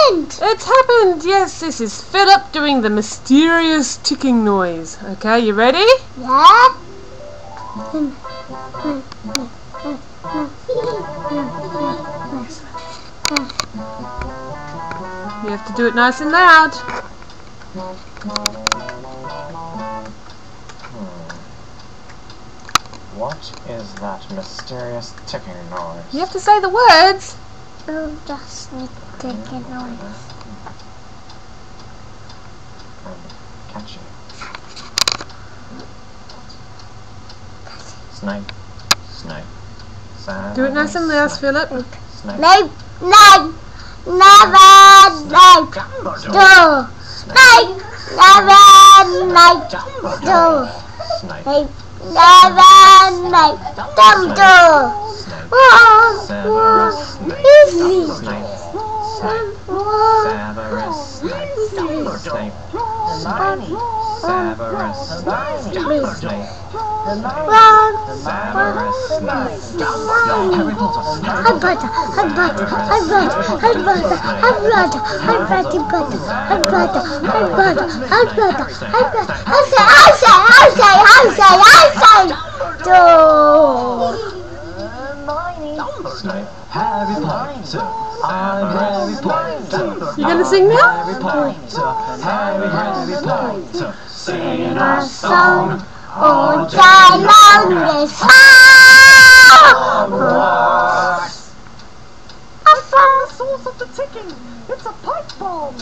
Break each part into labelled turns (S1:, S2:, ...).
S1: happened?
S2: It's happened. Yes, this is Phillip doing the mysterious ticking noise. Okay, you ready?
S1: Yeah.
S2: You have to do it nice and loud.
S3: What is that mysterious ticking noise?
S2: You have to say the words.
S1: Oh, just ticking noise.
S3: Catchy. Snake. Snake.
S2: Do it nice and loud, Phillip.
S3: Snake.
S1: No, no, never, no, do.
S3: Snake.
S1: No, never, no, do.
S3: Snake.
S1: No, never, no, don't do.
S3: Severus Snape.
S1: Easy.
S3: Snape. Severus Snape. Snape. Severus Snape. Snape. Severus Snape. Harry Potter. Snape. Harry Potter. I'm Harry Potter.
S2: You gonna sing now?
S3: Harry Potter. Harry Potter. Sing
S1: A
S3: a
S1: song
S3: song
S1: all day long, yes.
S4: I found the source of the ticking. It's a pipe bomb.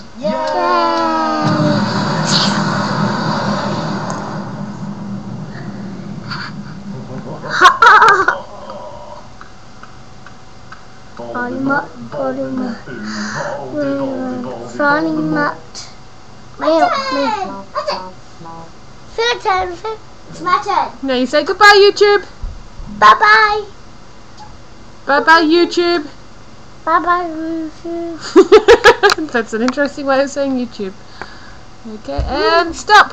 S1: Running mat. Phillip, it's my turn.
S2: Now you say goodbye, YouTube.
S1: Bye bye.
S2: Bye bye, YouTube.
S1: Bye bye.
S2: That's an interesting way of saying YouTube. Okay, and stop.